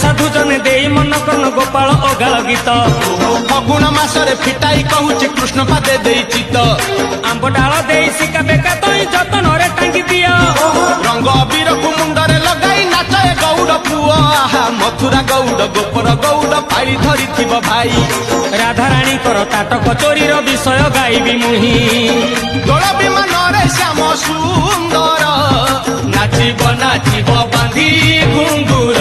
साधु जने देई मन कर्ण गोपाल अगाल गीत फगुण मासरे फिटाई कहूची कृष्ण पादे देई चित आंब डाल देई सिका बेका तई जतन रे टांगी दियो रंग अबीर को मुंडरे लगाई नाचे गौड़ पुआ मथुरा गौड़ गोपर गौड़ पाली धरी थिब भाई राधा रानी कर ताटक चोरी विषय गाइबी मुही दोल विमान रे श्याम सुंदर नाचिब नाचिब बांधी घुंगुर